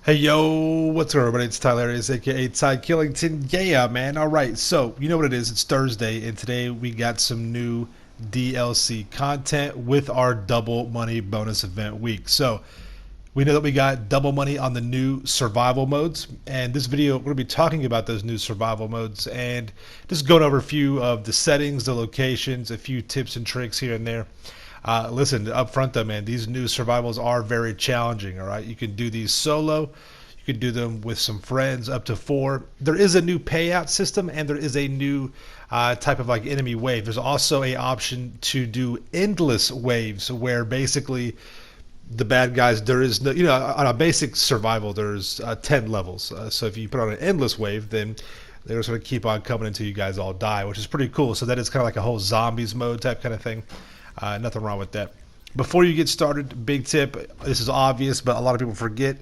Hey yo, what's up everybody? It's Tyler, aka Ty Killington. Yeah, man. All right, so you know what it is. It's Thursday, and today we got some new DLC content with our double money bonus event week. So we know that we got double money on the new survival modes, and this video we're going to be talking about those new survival modes and just going over a few of the settings, the locations, a few tips and tricks here and there. Listen, up front though, man, these new survivals are very challenging. All right, you can do these solo. You can do them with some friends, up to four. There is a new payout system, and there is a new type of like enemy wave. There's also a option to do endless waves, where basically the bad guys, there is no, on a basic survival, there's 10 levels. So if you put on an endless wave, then they're just going to keep on coming until you guys all die, which is pretty cool. So that is kind of like a whole zombies mode type kind of thing. Nothing wrong with that. Before you get started, big tip, this is obvious, but a lot of people forget.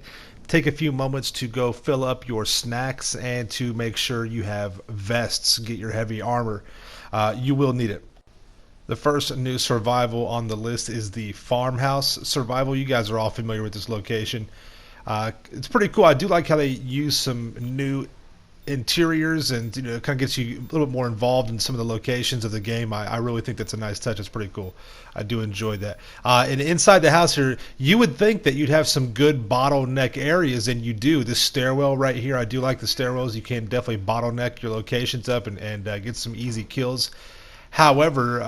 Take a few moments to go fill up your snacks and to make sure you have vests, get your heavy armor. You will need it. The first new survival on the list is the Farmhouse survival. You guys are all familiar with this location. It's pretty cool. I do like how they use some new interiors, and it kind of gets you a little bit more involved in some of the locations of the game. I really think that's a nice touch. It's pretty cool. I do enjoy that. And inside the house here, you would think that you'd have some good bottleneck areas, and you do. This stairwell right here, I do like the stairwells. You can definitely bottleneck your locations up and get some easy kills. However,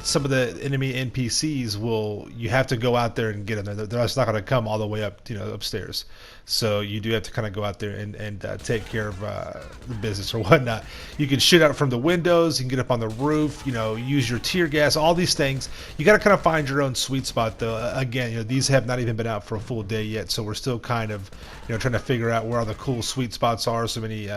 some of the enemy NPCs you have to go out there and get them. They're just not going to come all the way up, upstairs. So you do have to kind of go out there and take care of the business or whatnot. You can shoot out from the windows. You can get up on the roof. Use your tear gas. All these things. You got to kind of find your own sweet spot, though. Again, these have not even been out for a full day yet, so we're still kind of, trying to figure out where all the cool sweet spots are. So many,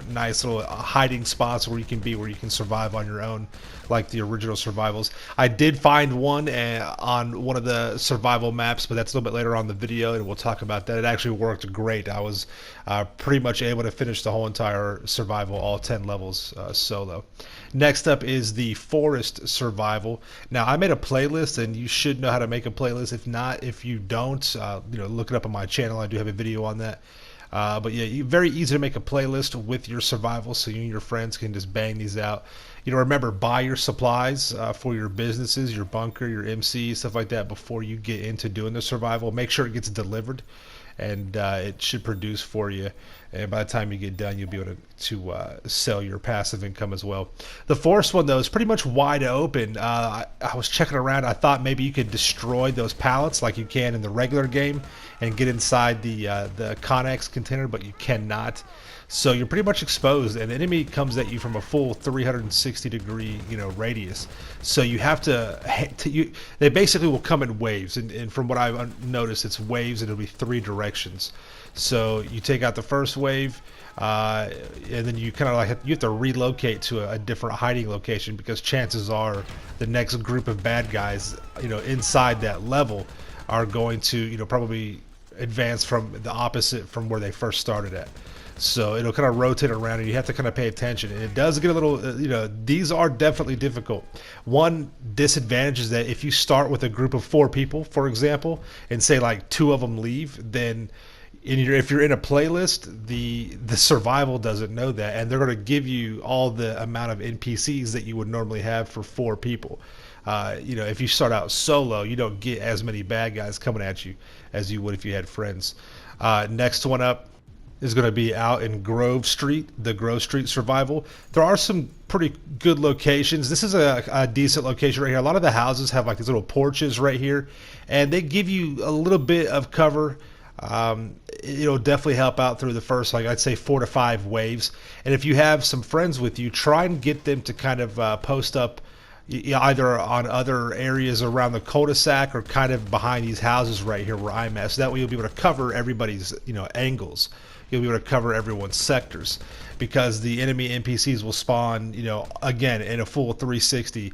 nice little hiding spots where you can survive on your own, like the original survivals. I did find one on one of the survival maps, but that's a little bit later on in the video, and we'll talk about that. It actually worked great. I was pretty much able to finish the whole entire survival, all 10 levels solo. Next up is the forest survival. Now, I made a playlist, and you should know how to make a playlist. If you don't, look it up on my channel. I do have a video on that. But yeah, very easy to make a playlist with your survival, so you and your friends can just bang these out. Remember, buy your supplies for your businesses, your bunker, your MC, stuff like that before you get into doing the survival. Make sure it gets delivered, and it should produce for you. And by the time you get done, you'll be able to sell your passive income as well. The forest one, though, is pretty much wide open. I was checking around. I thought maybe you could destroy those pallets like you can in the regular game and get inside the Connex container, but you cannot. So you're pretty much exposed, and the enemy comes at you from a full 360-degree, radius. So you have they basically will come in waves, and from what I've noticed, it's waves, and it'll be three directions. So you take out the first wave, and then you kind of you have to relocate to a different hiding location, because chances are the next group of bad guys, inside that level, are going to, probably advance from the opposite from where they first started at. So it'll kind of rotate around, and you have to kind of pay attention. And it does get a little, these are definitely difficult. One disadvantage is that if you start with a group of 4 people, for example, and say like 2 of them leave, then if you're in a playlist, the survival doesn't know that, and they're going to give you all the amount of NPCs that you would normally have for 4 people. If you start out solo, you don't get as many bad guys coming at you as you would if you had friends. Next one up is going to be out in Grove Street, the Grove Street survival. There are some pretty good locations. This is a decent location right here. A lot of the houses have like these little porches right here, and they give you a little bit of cover. It'll definitely help out through the first, I'd say 4 to 5 waves. And if you have some friends with you, try and get them to kind of post up either on other areas around the cul-de-sac or kind of behind these houses right here where I'm at. So that way you'll be able to cover everybody's, angles. You'll be able to cover everyone's sectors, because the enemy NPCs will spawn, again, in a full 360.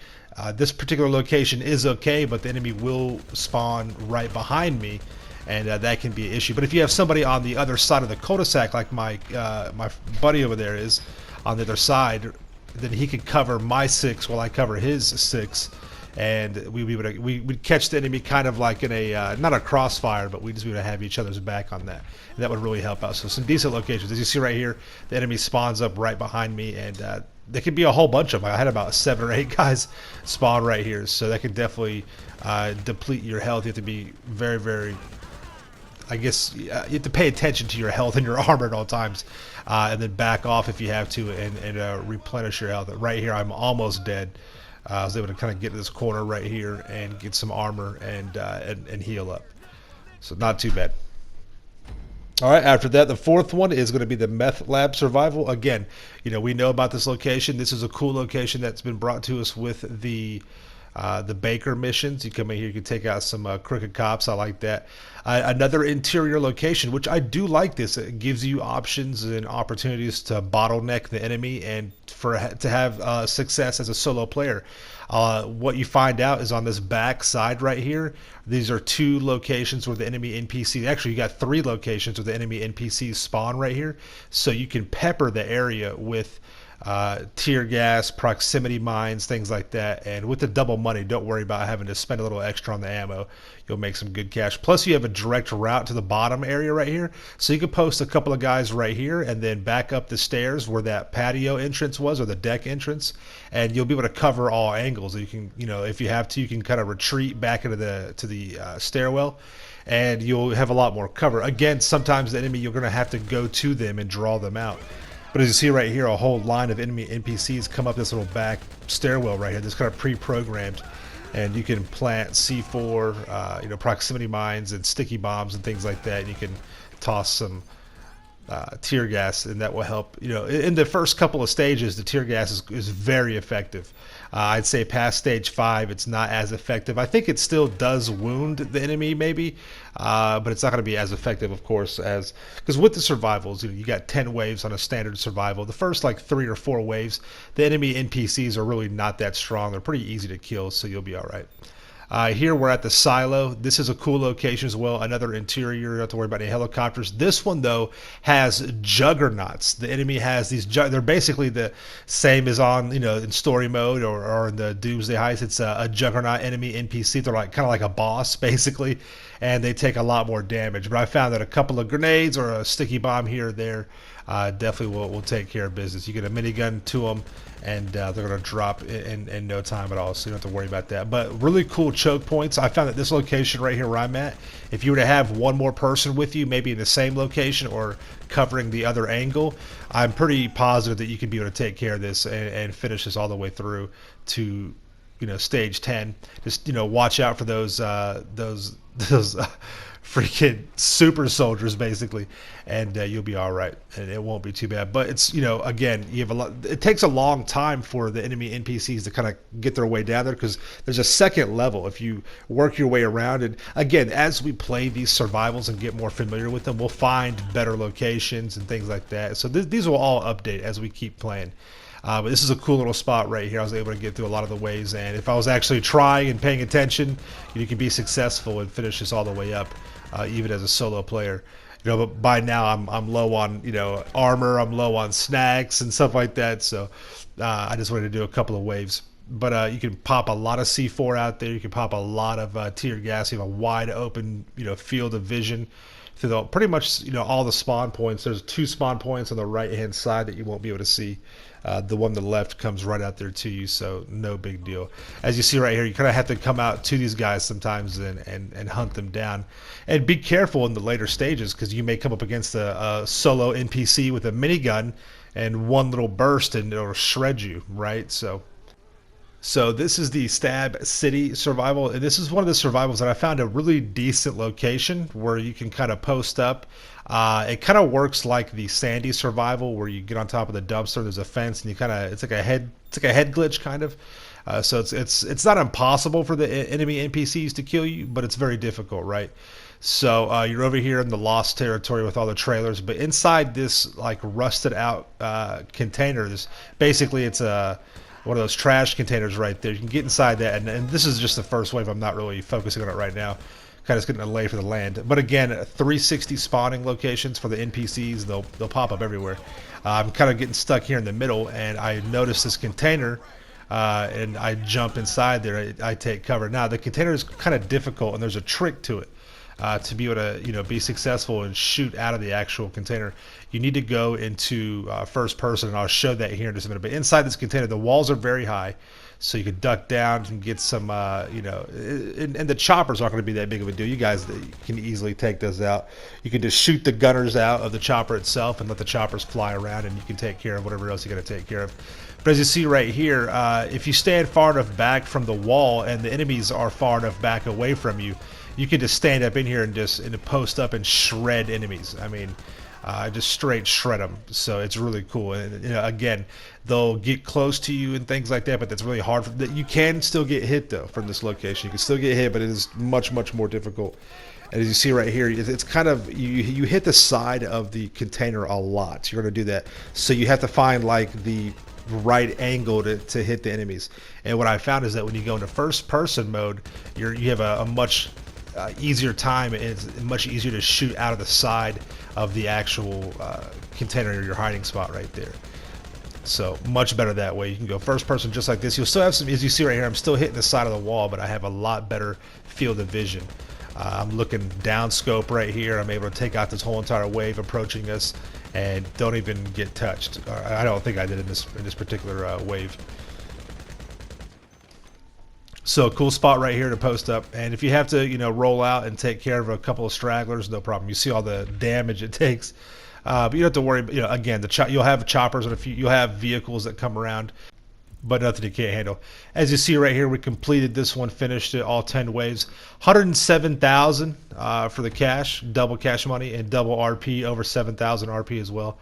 This particular location is okay, but the enemy will spawn right behind me, and that can be an issue. But if you have somebody on the other side of the cul-de-sac, like my buddy over there is on the other side, then he could cover my 6 while I cover his 6, and we'd catch the enemy kind of like in a not a crossfire, but we would have each other's back on that, and that would really help out. So some decent locations, as you see right here, the enemy spawns up right behind me, and there could be a whole bunch of them. I had about 7 or 8 guys spawn right here, so that could definitely deplete your health. You have to be very, very, I guess you have to pay attention to your health and your armor at all times, and then back off if you have to, and replenish your health. Right here, I'm almost dead. I was able to kind of get to this corner right here and get some armor and heal up. So not too bad. All right, after that, the fourth one is going to be the Meth Lab Survival. Again, we know about this location. This is a cool location that's been brought to us with the Baker missions. You come in here, you can take out some crooked cops. I like that. Another interior location, which I do like this. It gives you options and opportunities to bottleneck the enemy and to have success as a solo player. What you find out is on this back side right here, these are 2 locations where the enemy NPC, actually you got 3 locations where the enemy NPCs spawn right here. So you can pepper the area with tear gas, proximity mines, things like that. And with the double money, don't worry about having to spend a little extra on the ammo. You'll make some good cash. Plus, you have a direct route to the bottom area right here. So you can post a couple of guys right here and then back up the stairs where that patio entrance was, or the deck entrance. And you'll be able to cover all angles. You can, if you have to, you can kind of retreat back into the stairwell, and you'll have a lot more cover. Again, sometimes the enemy, you're going to have to go to them and draw them out. But as you see right here, a whole line of enemy NPCs come up this little back stairwell right here. This kind of pre-programmed, and you can plant C4, proximity mines and sticky bombs and things like that. And you can toss some tear gas, and that will help. In the first couple of stages, the tear gas is very effective. I'd say past stage 5, it's not as effective. I think it still does wound the enemy, maybe, but it's not going to be as effective, of course, because with the survivals, you got 10 waves on a standard survival. The first like 3 or 4 waves, the enemy NPCs are really not that strong. They're pretty easy to kill, so you'll be all right. Here we're at the silo. This is a cool location as well. Another interior. You don't have to worry about any helicopters. This one, though, has juggernauts. The enemy has these. They're basically the same as on in story mode or in the Doomsday Heist. It's a juggernaut enemy NPC. They're kind of like a boss basically, and they take a lot more damage. But I found that a couple of grenades or a sticky bomb here or there definitely will take care of business. You get a minigun to them, and they're going to drop in no time at all, so you don't have to worry about that. But really cool choke points. I found that this location right here where I'm at, if you were to have one more person with you, maybe in the same location or covering the other angle, I'm pretty positive that you can be able to take care of this and finish this all the way through to stage 10. Just watch out for those freaking super soldiers basically, and you'll be all right, and it won't be too bad. But it's again, you have a lot. It takes a long time for the enemy NPCs to kind of get their way down there, because there's a second level if you work your way around. And again, as we play these survivals and get more familiar with them, we'll find better locations and things like that. So these will all update as we keep playing. But this is a cool little spot right here. I was able to get through a lot of the waves, and if I was actually trying and paying attention, you can be successful and finish this all the way up, even as a solo player. But by now I'm low on armor, I'm low on snacks and stuff like that. So I just wanted to do a couple of waves. But you can pop a lot of C4 out there. You can pop a lot of tear gas. You have a wide open field of vision through pretty much all the spawn points. There's 2 spawn points on the right hand side that you won't be able to see. The one on the left comes right out there to you, so no big deal. As you see right here, you kind of have to come out to these guys sometimes and hunt them down. And be careful in the later stages, because you may come up against a solo NPC with a minigun, and one little burst and it'll shred you, right? So this is the Stab City survival, and this is one of the survivals that I found a really decent location where you can kind of post up. It kind of works like the Sandy survival, where you get on top of the dumpster. There's a fence, and it's like a head glitch kind of. So it's not impossible for the enemy NPCs to kill you, but it's very difficult, right? So you're over here in the lost territory with all the trailers, but inside this like rusted out container, basically it's one of those trash containers right there. You can get inside that, and this is just the first wave. I'm not really focusing on it right now. Kind of just getting a lay for the land. But again, 360 spawning locations for the NPCs. They'll pop up everywhere. I'm kind of getting stuck here in the middle, and I noticed this container and I jump inside there. I take cover. Now the container is kind of difficult, and there's a trick to it. To be able to be successful and shoot out of the actual container, you need to go into first person, and I'll show that here in just a minute. But inside this container, the walls are very high, so you can duck down and get some, and the choppers aren't going to be that big of a deal. You guys can easily take those out. You can just shoot the gunners out of the chopper itself and let the choppers fly around, and you can take care of whatever else you got to take care of. But as you see right here, if you stand far enough back from the wall and the enemies are far enough back away from you, you can just stand up in here and just post up and shred enemies. I mean, just straight shred them. So it's really cool. And again, they'll get close to you and things like that, but that's really hard. You can still get hit though from this location. You can still get hit, but it is much more difficult. And as you see right here, it's kind of you hit the side of the container a lot. You're going to do that, so you have to find like the right angle to hit the enemies. And what I found is that when you go into first person mode, you have a much easier time. It's much easier to shoot out of the side of the actual container or your hiding spot right there. So much better that way. You can go first person just like this. You'll still have some, as you see right here, I'm still hitting the side of the wall, but I have a lot better field of vision. I'm looking down scope right here. I'm able to take out this whole entire wave approaching us and don't even get touched. I don't think I did in this particular wave. So cool spot right here to post up, and if you have to roll out and take care of a couple of stragglers, no problem. You see all the damage it takes, but you don't have to worry. Again, you'll have choppers and you'll have vehicles that come around, but nothing you can't handle. As you see right here, we completed this one, finished it, all 10 waves. 107,000 for the cash, double cash money, and double RP, over 7,000 RP as well.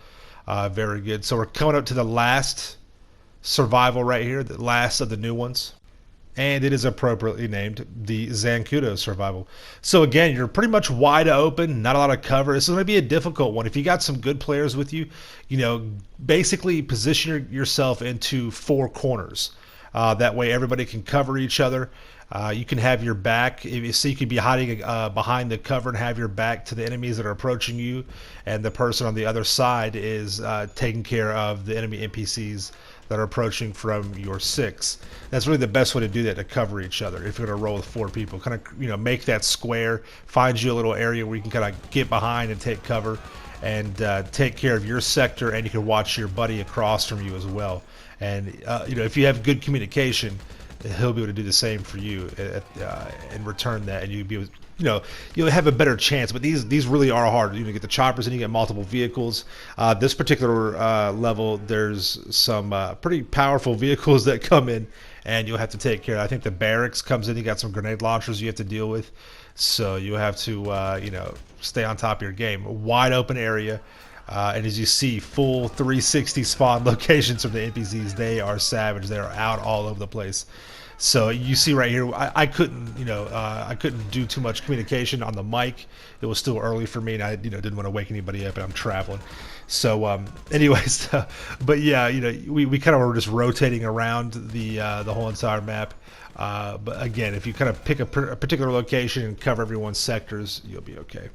Very good. So we're coming up to the last survival right here, the last of the new ones. And it is appropriately named the Zancudo survival. So again, you're pretty much wide open, not a lot of cover. This is going to be a difficult one. If you got some good players with you, basically position yourself into 4 corners. That way everybody can cover each other. You can have your back, so you could be hiding behind the cover and have your back to the enemies that are approaching you, and the person on the other side is taking care of the enemy NPCs that are approaching from your 6. That's really the best way to do that, to cover each other. If you're going to roll with 4 people, kind of make that square, find you a little area where you can kind of get behind and take cover and take care of your sector, and you can watch your buddy across from you as well. And if you have good communication, he'll be able to do the same for you and return that, and you'll be able, you'll have a better chance. But these really are hard. You get the choppers and you get multiple vehicles. This particular level, there's some pretty powerful vehicles that come in, and you'll have to take care of. I think the barracks comes in. You got some grenade launchers you have to deal with, so you have to stay on top of your game. A wide open area. And as you see, full 360 spawn locations from the NPCs. They are savage. They are out all over the place. So you see right here, I couldn't, I couldn't do too much communication on the mic. It was still early for me, and I, didn't want to wake anybody up, and I'm traveling. So, anyways, but yeah, we kind of were just rotating around the whole entire map. But again, if you kind of pick a particular location and cover everyone's sectors, you'll be okay.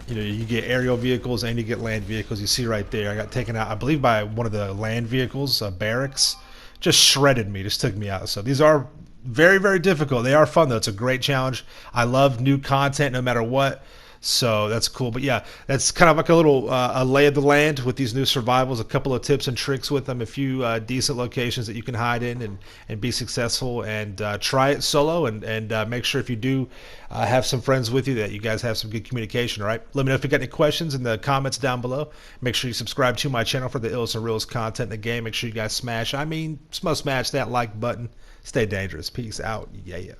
You get aerial vehicles and you get land vehicles. You see right there, I got taken out, I believe, by one of the land vehicles, barracks. Just shredded me, just took me out. So these are very difficult. They are fun though. It's a great challenge. I love new content no matter what. So that's cool. But yeah, that's kind of like a little a lay of the land with these new survivals. A couple of tips and tricks with them. A few decent locations that you can hide in and be successful. And try it solo. And make sure if you do have some friends with you that you guys have some good communication. All right. Let me know if you got any questions in the comments down below. Make sure you subscribe to my channel for the illest and realest content in the game. Make sure you guys smash that like button. Stay dangerous. Peace out. Yeah.